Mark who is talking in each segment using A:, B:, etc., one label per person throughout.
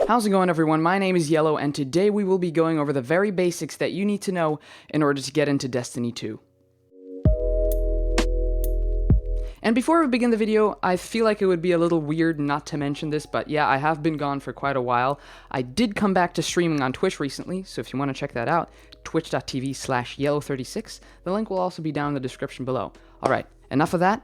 A: How's it going, everyone? My name is Yellow, and today we will be going over the very basics that you need to know in order to get into Destiny 2. And before we begin the video, I feel like it would be a little weird not to mention this, but yeah, I have been gone for quite a while. I did come back to streaming on Twitch recently, so if you want to check that out, twitch.tv/yellow36. The link will also be down in the description below. Alright, enough of that.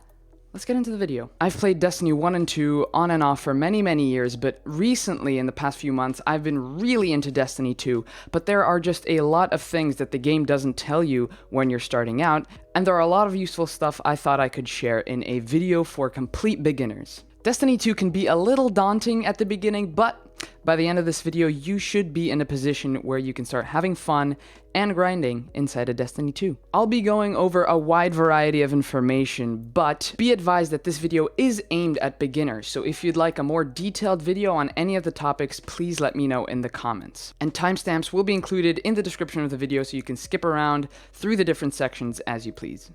A: Let's get into the video. I've played Destiny 1 and 2 on and off for many years, but recently, in the past few months, I've been really into Destiny 2, but there are just a lot of things that the game doesn't tell you when you're starting out, and there are a lot of useful stuff I thought I could share in a video for complete beginners. Destiny 2 can be a little daunting at the beginning, but by the end of this video, you should be in a position where you can start having fun and grinding inside of Destiny 2. I'll be going over a wide variety of information, but be advised that this video is aimed at beginners, so if you'd like a more detailed video on any of the topics, please let me know in the comments. And timestamps will be included in the description of the video so you can skip around through the different sections as you please.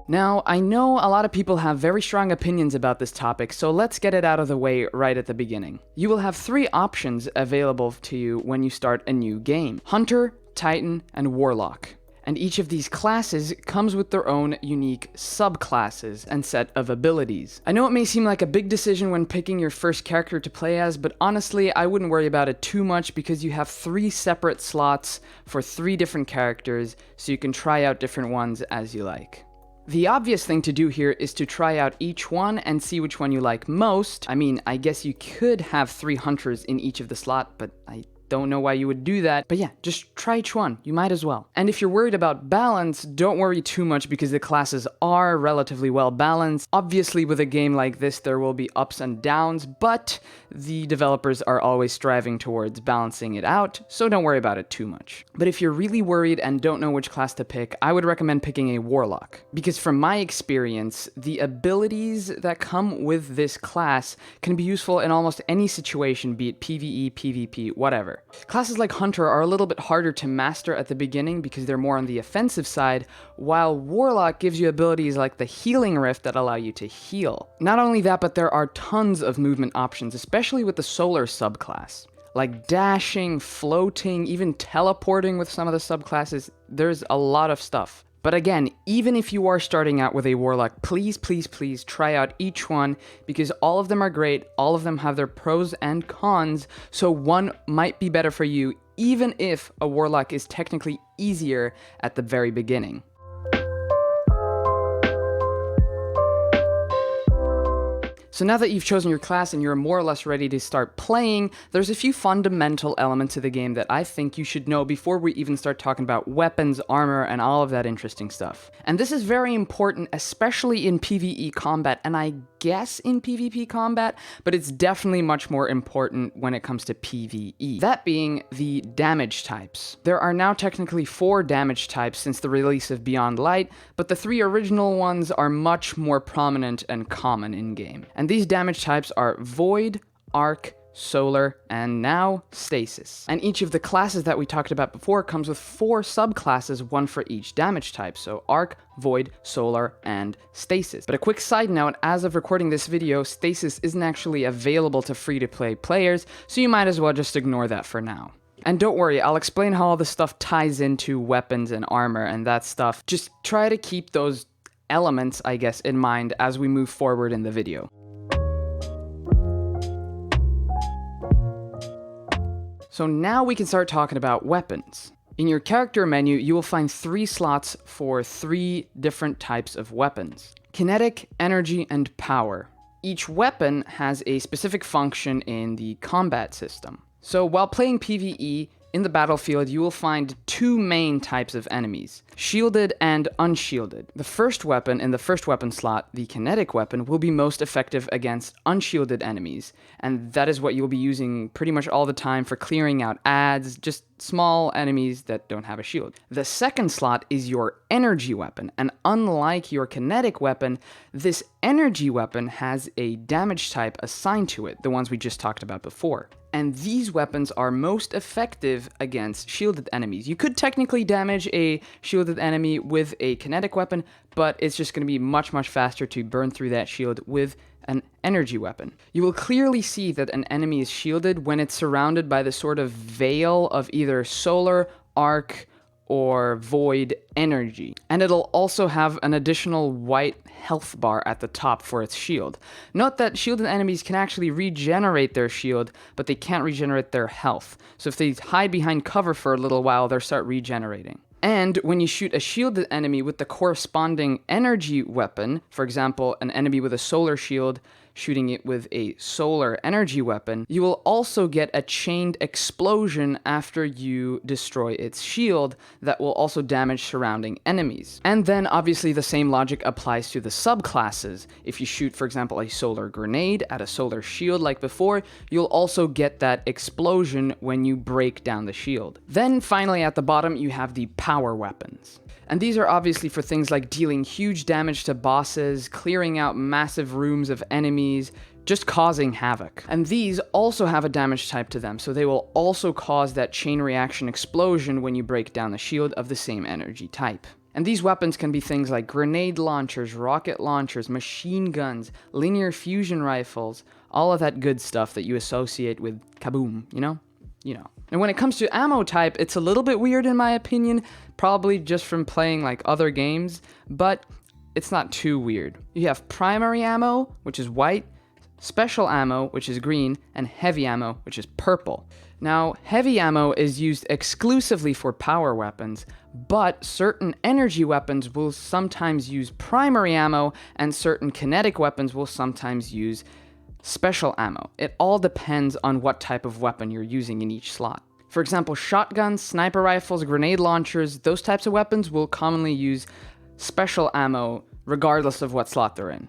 A: Now, I know a lot of people have very strong opinions about this topic, so let's get it out of the way right at the beginning. You will have three options available to you when you start a new game: Hunter, Titan, and Warlock. And each of these classes comes with their own unique subclasses and set of abilities. I know it may seem like a big decision when picking your first character to play as, but honestly, I wouldn't worry about it too much because you have 3 separate slots for 3 different characters, so you can try out different ones as you like. The obvious thing to do here is to try out each one and see which one you like most. I mean, I guess you could have 3 hunters in each of the slot, but I don't know why you would do that. But yeah, just try each one. You might as well. And if you're worried about balance, don't worry too much because the classes are relatively well balanced. Obviously, with a game like this, there will be ups and downs, but the developers are always striving towards balancing it out, so don't worry about it too much. But if you're really worried and don't know which class to pick, I would recommend picking a Warlock. Because from my experience, the abilities that come with this class can be useful in almost any situation, be it PvE, PvP, whatever. Classes like Hunter are a little bit harder to master at the beginning because they're more on the offensive side, while Warlock gives you abilities like the Healing Rift that allow you to heal. Not only that, but there are tons of movement options, especially with the Solar subclass. Like dashing, floating, even teleporting with some of the subclasses. There's a lot of stuff. But again, even if you are starting out with a Warlock, please try out each one because all of them are great, all of them have their pros and cons, so one might be better for you even if a Warlock is technically easier at the very beginning. So now that you've chosen your class and you're more or less ready to start playing, there's a few fundamental elements of the game that I think you should know before we even start talking about weapons, armor, and all of that interesting stuff. And this is very important, especially in PvE combat, and I guess in PvP combat, but it's definitely much more important when it comes to PvE. That being the damage types. There are now technically 4 damage types since the release of Beyond Light, but the 3 original ones are much more prominent and common in-game. And these damage types are Void, Arc, Solar, and now Stasis. And each of the classes that we talked about before comes with 4 subclasses, one for each damage type, so Arc, Void, Solar, and Stasis. But a quick side note, as of recording this video, Stasis isn't actually available to free-to-play players, so you might as well just ignore that for now. And don't worry, I'll explain how all this stuff ties into weapons and armor and that stuff. Just try to keep those elements, I guess, in mind as we move forward in the video. So now we can start talking about weapons. In your character menu, you will find 3 slots for 3 different types of weapons: kinetic, energy, and power. Each weapon has a specific function in the combat system. So while playing PvE, in the battlefield, you will find 2 main types of enemies: shielded and unshielded. The first weapon in the first weapon slot, the kinetic weapon, will be most effective against unshielded enemies, and that is what you'll be using pretty much all the time for clearing out adds, just small enemies that don't have a shield. The second slot is your energy weapon, and unlike your kinetic weapon, this energy weapon has a damage type assigned to it, the ones we just talked about before. and these weapons are most effective against shielded enemies. You could technically damage a shielded enemy with a kinetic weapon, but it's just going to be much, much faster to burn through that shield with an energy weapon. You will clearly see that an enemy is shielded when it's surrounded by the sort of veil of either solar, arc, or void energy. And it'll also have an additional white health bar at the top for its shield. Note that shielded enemies can actually regenerate their shield, but they can't regenerate their health. So if they hide behind cover for a little while, they'll start regenerating. And when you shoot a shielded enemy with the corresponding energy weapon, for example, an enemy with a solar shield shooting it with a solar energy weapon, you will also get a chained explosion after you destroy its shield that will also damage surrounding enemies. And then obviously the same logic applies to the subclasses. If you shoot, for example, a solar grenade at a solar shield like before, you'll also get that explosion when you break down the shield. Then finally at the bottom you have the power weapons. And these are obviously for things like dealing huge damage to bosses, clearing out massive rooms of enemies, just causing havoc. And these also have a damage type to them, so they will also cause that chain reaction explosion when you break down the shield of the same energy type. And these weapons can be things like grenade launchers, rocket launchers, machine guns, linear fusion rifles, all of that good stuff that you associate with kaboom, you know? And when it comes to ammo type, it's a little bit weird in my opinion, probably just from playing like other games, but it's not too weird. You have primary ammo, which is white, special ammo, which is green, and heavy ammo, which is purple. Now, heavy ammo is used exclusively for power weapons, but certain energy weapons will sometimes use primary ammo, and certain kinetic weapons will sometimes use special ammo. It all depends on what type of weapon you're using in each slot. For example, shotguns, sniper rifles, grenade launchers, those types of weapons will commonly use special ammo regardless of what slot they're in.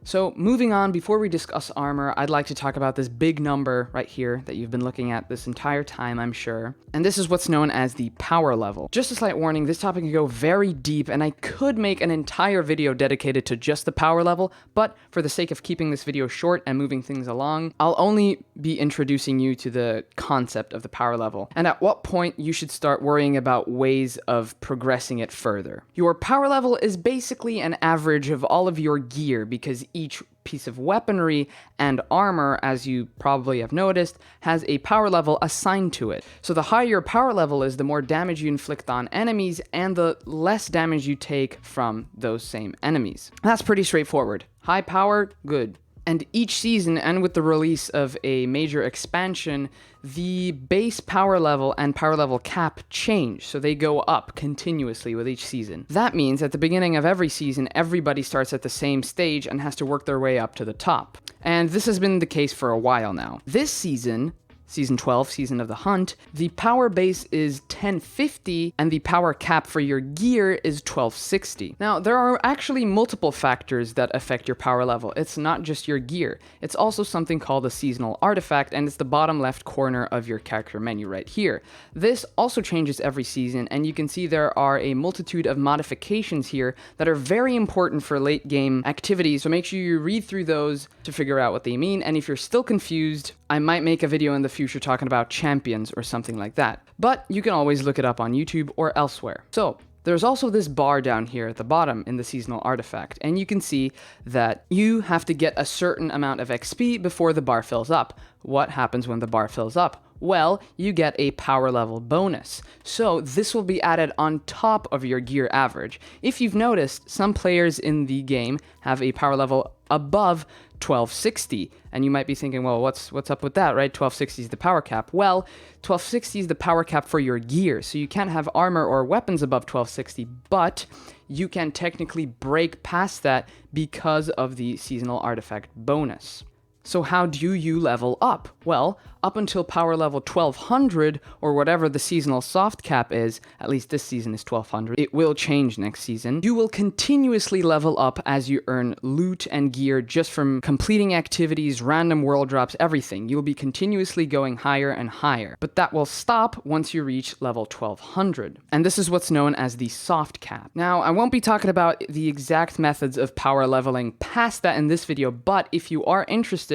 A: So moving on, before we discuss armor, I'd like to talk about this big number right here that you've been looking at this entire time, I'm sure. And this is what's known as the power level. Just a slight warning, this topic can go very deep, and I could make an entire video dedicated to just the power level, but for the sake of keeping this video short and moving things along, I'll only be introducing you to the concept of the power level, and at what point you should start worrying about ways of progressing it further. Your power level is basically an average of all of your gear, because each piece of weaponry and armor, as you probably have noticed, has a power level assigned to it. So the higher your power level is, the more damage you inflict on enemies and the less damage you take from those same enemies. That's pretty straightforward. High power, good. And each season, and with the release of a major expansion, the base power level and power level cap change, so they go up continuously with each season. That means at the beginning of every season, everybody starts at the same stage and has to work their way up to the top. And this has been the case for a while now. This season, Season 12, Season of the Hunt, the power base is 1050 and the power cap for your gear is 1260. Now, there are actually multiple factors that affect your power level. It's not just your gear. It's also something called a seasonal artifact, and it's the bottom left corner of your character menu right here. This also changes every season, and you can see there are a multitude of modifications here that are very important for late game activities, so make sure you read through those to figure out what they mean, and if you're still confused, I might make a video in the future talking about champions or something like that. But you can always look it up on YouTube or elsewhere. So, there's also this bar down here at the bottom in the seasonal artifact, and you can see that you have to get a certain amount of XP before the bar fills up. What happens when the bar fills up? Well, you get a power level bonus. So this will be added on top of your gear average. If you've noticed, some players in the game have a power level above 1260, and you might be thinking, well, what's up with that, right? 1260 is the power cap. Well, 1260 is the power cap for your gear, so you can't have armor or weapons above 1260, but you can technically break past that because of the seasonal artifact bonus. So how do you level up? Well, up until power level 1200, or whatever the seasonal soft cap is, at least this season is 1200, it will change next season, you will continuously level up as you earn loot and gear just from completing activities, random world drops, everything. You'll be continuously going higher and higher. But that will stop once you reach level 1200. And this is what's known as the soft cap. Now, I won't be talking about the exact methods of power leveling past that in this video, but if you are interested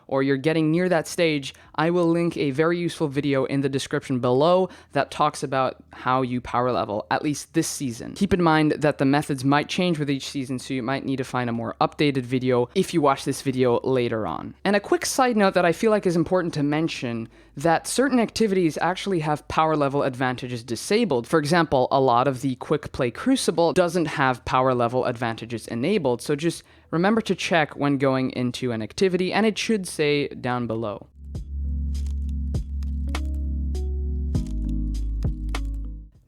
A: or you're getting near that stage, I will link a very useful video in the description below that talks about how you power level, at least this season. Keep in mind that the methods might change with each season, so you might need to find a more updated video if you watch this video later on. And a quick side note that I feel like is important to mention, that certain activities actually have power level advantages disabled. For example, a lot of the quick play Crucible doesn't have power level advantages enabled, so just remember to check when going into an activity, and it should say down below.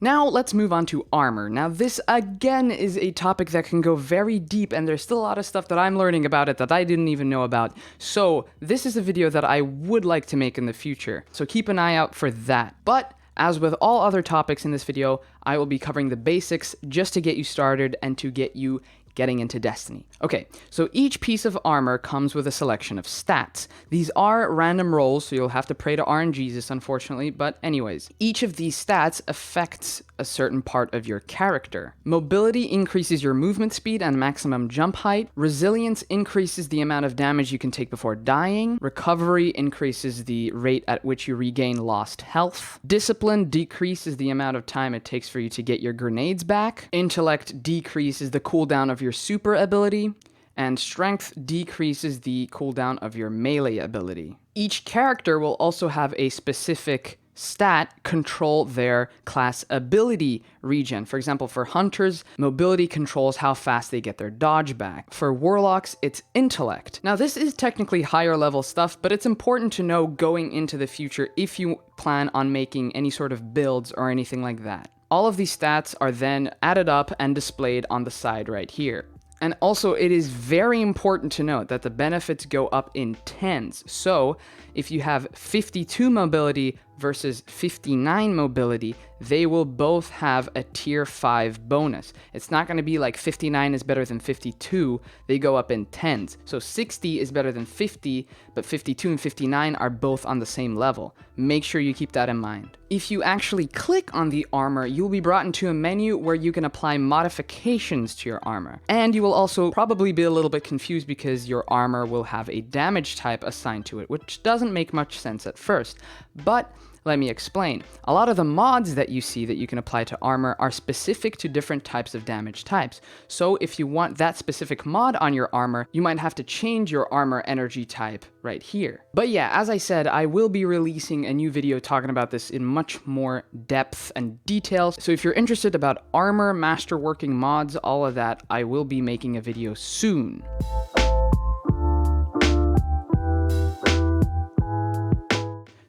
A: Now let's move on to armor. Now this again is a topic that can go very deep, and there's still a lot of stuff that I'm learning about it that I didn't even know about. So this is a video that I would like to make in the future, so keep an eye out for that. But as with all other topics in this video, I will be covering the basics just to get you started and to get you getting into Destiny. Okay, so each piece of armor comes with a selection of stats. These are random rolls, so you'll have to pray to RNGesus, unfortunately, but anyways, each of these stats affects a certain part of your character. Mobility increases your movement speed and maximum jump height. Resilience increases the amount of damage you can take before dying. Recovery increases the rate at which you regain lost health. Discipline decreases the amount of time it takes for you to get your grenades back. Intellect decreases the cooldown of your super ability, and strength decreases the cooldown of your melee ability. Each character will also have a specific stat control their class ability regen. For example, for hunters, mobility controls how fast they get their dodge back. For warlocks, it's intellect. Now this is technically higher level stuff, but it's important to know going into the future if you plan on making any sort of builds or anything like that. All of these stats are then added up and displayed on the side right here. And also, it is very important to note that the benefits go up in tens. So if you have 52 mobility versus 59 mobility, they will both have a tier 5 bonus. It's not going to be like 59 is better than 52, they go up in tens. So 60 is better than 50, but 52 and 59 are both on the same level. Make sure you keep that in mind. If you actually click on the armor, you'll be brought into a menu where you can apply modifications to your armor. And you will also probably be a little bit confused because your armor will have a damage type assigned to it, which doesn't make much sense at first. But let me explain. A lot of the mods that you see that you can apply to armor are specific to different types of damage types. So if you want that specific mod on your armor, you might have to change your armor energy type right here. But yeah, as I said, I will be releasing a new video talking about this in much more depth and details. So if you're interested about armor, masterworking mods, all of that, I will be making a video soon.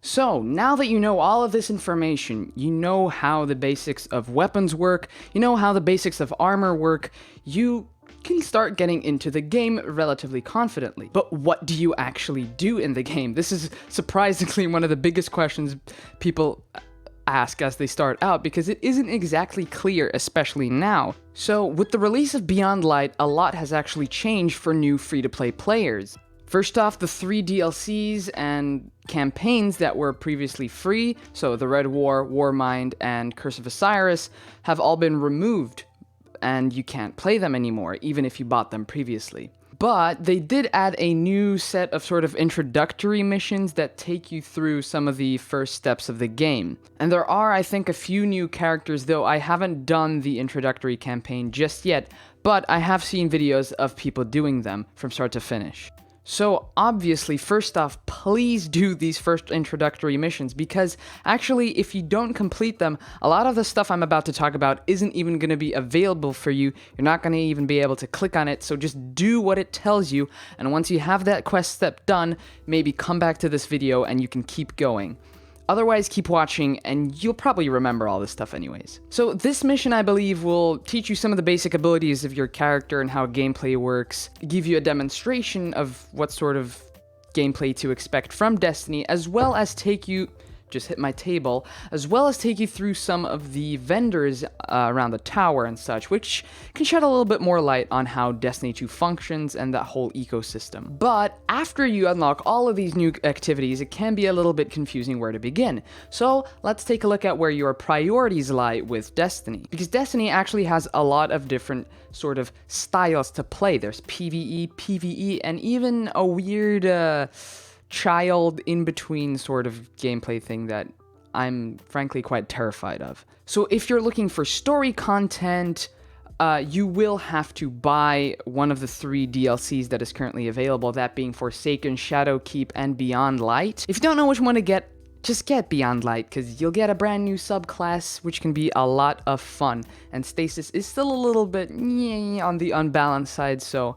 A: So, now that you know all of this information, you know how the basics of weapons work, you know how the basics of armor work, you can start getting into the game relatively confidently. But what do you actually do in the game? This is surprisingly one of the biggest questions people ask as they start out, because it isn't exactly clear, especially now. So, with the release of Beyond Light, a lot has actually changed for new free-to-play players. First off, the 3 DLCs and campaigns that were previously free, so the Red War, Warmind, and Curse of Osiris, have all been removed, and you can't play them anymore, even if you bought them previously. But they did add a new set of sort of introductory missions that take you through some of the first steps of the game. And there are, I think, a few new characters, though I haven't done the introductory campaign just yet, but I have seen videos of people doing them from start to finish. So obviously, first off, please do these first introductory missions, because actually, if you don't complete them, a lot of the stuff I'm about to talk about isn't even going to be available for you. You're not going to even be able to click on it, so just do what it tells you, and once you have that quest step done, maybe come back to this video and you can keep going. Otherwise, keep watching, and you'll probably remember all this stuff anyways. So this mission, I believe, will teach you some of the basic abilities of your character and how gameplay works, give you a demonstration of what sort of gameplay to expect from Destiny, as well as take you, just hit my table, as well as take you through some of the vendors around the tower and such, which can shed a little bit more light on how Destiny 2 functions and that whole ecosystem. But after you unlock all of these new activities, it can be a little bit confusing where to begin. So let's take a look at where your priorities lie with Destiny, because Destiny actually has a lot of different sort of styles to play. There's PvE, PvE, and even a weird child in between sort of gameplay thing that I'm frankly quite terrified of. So if you're looking for story content, you will have to buy one of the 3 DLCs that is currently available, that being Forsaken, Shadowkeep, and Beyond Light. If you don't know which one to get, just get Beyond Light, because you'll get a brand new subclass, which can be a lot of fun. And Stasis is still a little bit on the unbalanced side, so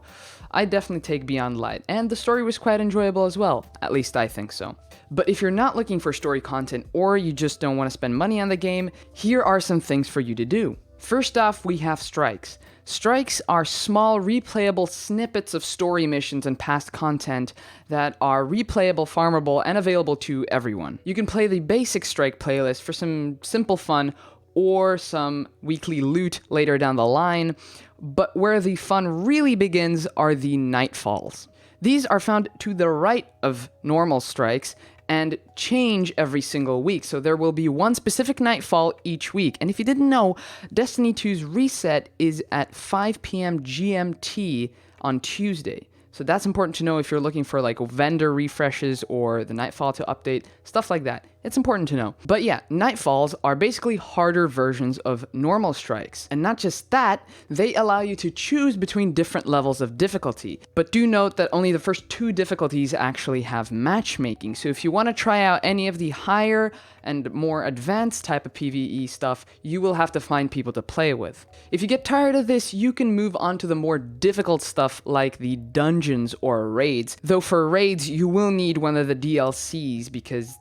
A: I definitely take Beyond Light, and the story was quite enjoyable as well, at least I think so. But if you're not looking for story content, or you just don't want to spend money on the game, here are some things for you to do. First off, we have strikes. Strikes are small, replayable snippets of story missions and past content that are replayable, farmable, and available to everyone. You can play the basic strike playlist for some simple fun, or some weekly loot later down the line, but where the fun really begins are the nightfalls. These are found to the right of normal strikes and change every single week, so there will be one specific nightfall each week. And if you didn't know, Destiny 2's reset is at 5 p.m. GMT on Tuesday. So that's important to know if you're looking for like vendor refreshes or the Nightfall to update, stuff like that. It's important to know. But yeah, Nightfalls are basically harder versions of normal strikes. And not just that, they allow you to choose between different levels of difficulty. But do note that only the first 2 difficulties actually have matchmaking. So if you want to try out any of the higher and more advanced type of PvE stuff, you will have to find people to play with. If you get tired of this, you can move on to the more difficult stuff like the dungeons or raids. Though for raids, you will need one of the DLCs because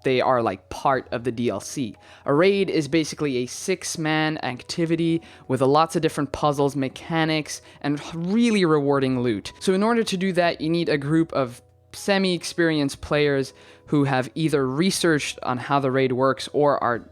A: they are like part of the DLC. A raid is basically a 6-man activity with lots of different puzzles, mechanics, and really rewarding loot. So in order to do that, you need a group of semi-experienced players who have either researched on how the raid works or are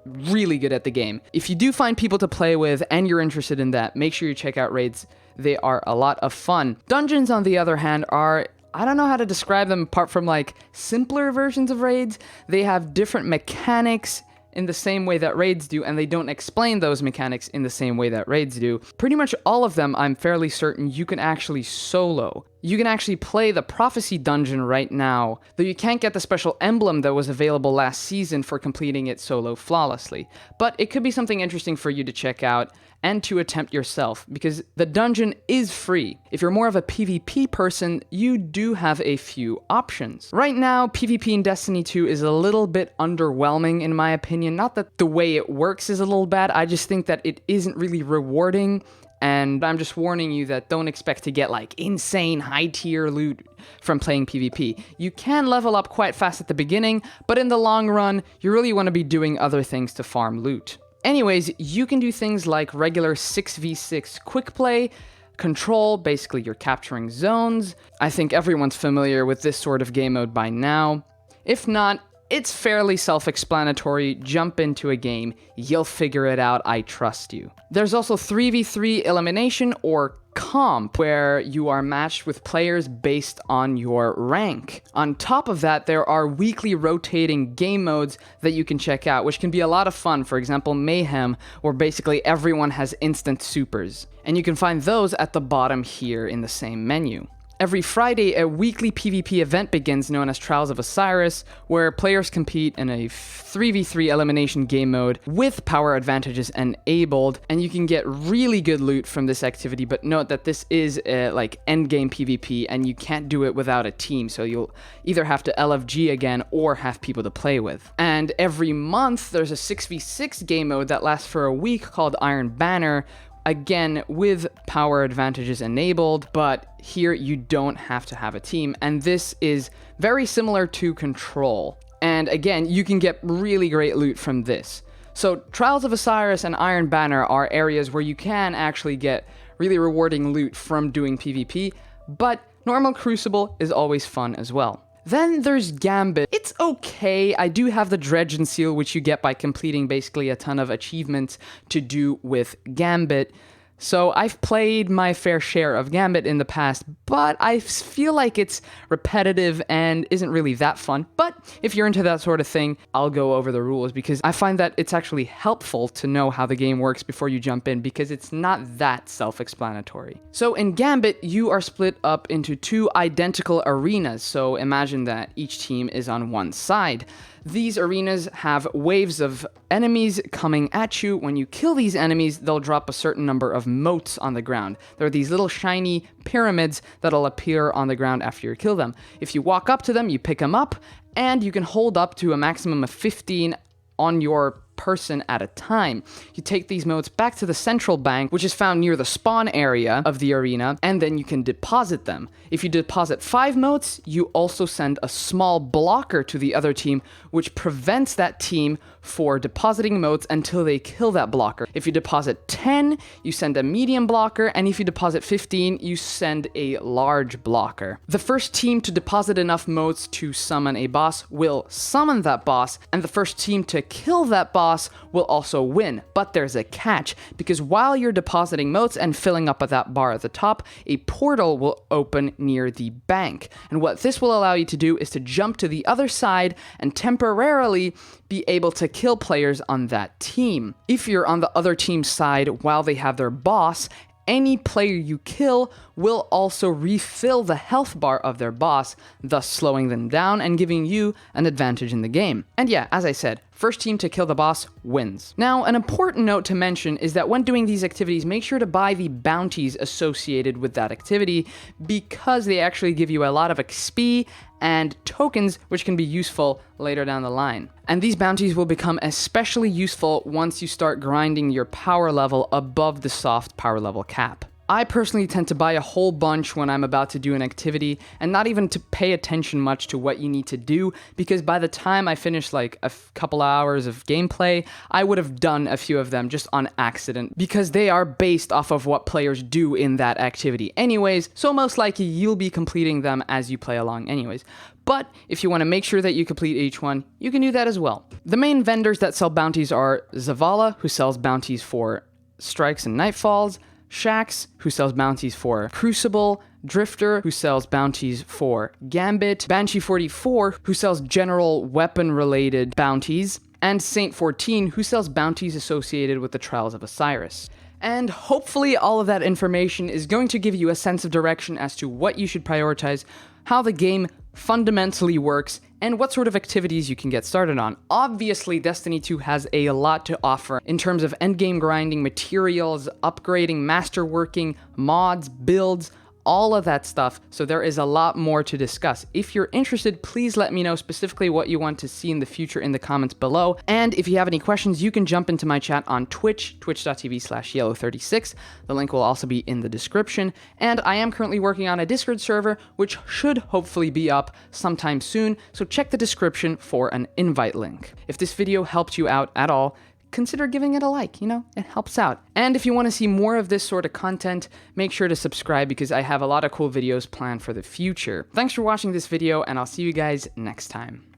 A: really good at the game. If you do find people to play with and you're interested in that, make sure you check out raids. They are a lot of fun. Dungeons, on the other hand, are, I don't know how to describe them apart from like simpler versions of raids. They have different mechanics in the same way that raids do, and they don't explain those mechanics in the same way that raids do. Pretty much all of them, I'm fairly certain, you can actually solo. You can actually play the Prophecy dungeon right now, though you can't get the special emblem that was available last season for completing it solo flawlessly. But it could be something interesting for you to check out and to attempt yourself, because the dungeon is free. If you're more of a PvP person, you do have a few options. Right now, PvP in Destiny 2 is a little bit underwhelming in my opinion. Not that the way it works is a little bad, I just think that it isn't really rewarding. And I'm just warning you that don't expect to get like insane high tier loot from playing PvP. You can level up quite fast at the beginning, but in the long run, you really want to be doing other things to farm loot. Anyways, you can do things like regular 6v6 quick play, control, basically you're capturing zones. I think everyone's familiar with this sort of game mode by now. If not, it's fairly self-explanatory. Jump into a game, you'll figure it out, I trust you. There's also 3v3 elimination or comp, where you are matched with players based on your rank. On top of that, there are weekly rotating game modes that you can check out, which can be a lot of fun. For example, Mayhem, where basically everyone has instant supers. And you can find those at the bottom here in the same menu. Every Friday, a weekly PvP event begins known as Trials of Osiris, where players compete in a 3v3 elimination game mode with power advantages enabled, and you can get really good loot from this activity, but note that this is like endgame PvP, and you can't do it without a team, so you'll either have to LFG again or have people to play with. And every month, there's a 6v6 game mode that lasts for a week called Iron Banner, again with power advantages enabled, but here you don't have to have a team, and this is very similar to Control. And again, you can get really great loot from this. So Trials of Osiris and Iron Banner are areas where you can actually get really rewarding loot from doing PvP, but Normal Crucible is always fun as well. Then there's Gambit. It's okay. I do have the Dredge and Seal, which you get by completing basically a ton of achievements to do with Gambit. So I've played my fair share of Gambit in the past, but I feel like it's repetitive and isn't really that fun. But if you're into that sort of thing, I'll go over the rules because I find that it's actually helpful to know how the game works before you jump in because it's not that self-explanatory. So in Gambit, you are split up into 2 identical arenas. So imagine that each team is on one side. These arenas have waves of enemies coming at you. When you kill these enemies, they'll drop a certain number of motes on the ground. There are these little shiny pyramids that'll appear on the ground after you kill them. If you walk up to them, you pick them up, and you can hold up to a maximum of 15 on your person at a time. You take these motes back to the central bank, which is found near the spawn area of the arena, and then you can deposit them. If you deposit 5 motes, you also send a small blocker to the other team, which prevents that team for depositing motes until they kill that blocker. If you deposit 10, you send a medium blocker, and if you deposit 15, you send a large blocker. The first team to deposit enough motes to summon a boss will summon that boss, and the first team to kill that boss will also win. But there's a catch, because while you're depositing motes and filling up at that bar at the top, a portal will open near the bank. And what this will allow you to do is to jump to the other side and temporarily be able to kill players on that team. If you're on the other team's side while they have their boss, any player you kill will also refill the health bar of their boss, thus slowing them down and giving you an advantage in the game. And yeah, as I said, first team to kill the boss wins. Now, an important note to mention is that when doing these activities, make sure to buy the bounties associated with that activity because they actually give you a lot of XP and tokens which can be useful later down the line. And these bounties will become especially useful once you start grinding your power level above the soft power level cap. I personally tend to buy a whole bunch when I'm about to do an activity and not even to pay attention much to what you need to do, because by the time I finish like a couple hours of gameplay, I would have done a few of them just on accident because they are based off of what players do in that activity anyways, so most likely you'll be completing them as you play along anyways. But if you want to make sure that you complete each one, you can do that as well. The main vendors that sell bounties are Zavala, who sells bounties for strikes and nightfalls, Shax, who sells bounties for Crucible, Drifter, who sells bounties for Gambit, Banshee44, who sells general weapon-related bounties, and Saint14, who sells bounties associated with the Trials of Osiris. And hopefully all of that information is going to give you a sense of direction as to what you should prioritize, how the game fundamentally works, and what sort of activities you can get started on. Obviously, Destiny 2 has a lot to offer in terms of endgame grinding, materials, upgrading, masterworking, mods, builds, all of that stuff, so there is a lot more to discuss. If you're interested, please let me know specifically what you want to see in the future in the comments below, and if you have any questions, you can jump into my chat on Twitch, twitch.tv/yellow36. The link will also be in the description, and I am currently working on a Discord server, which should hopefully be up sometime soon, so check the description for an invite link. If this video helped you out at all, consider giving it a like, it helps out. And if you want to see more of this sort of content, make sure to subscribe because I have a lot of cool videos planned for the future. Thanks for watching this video, and I'll see you guys next time.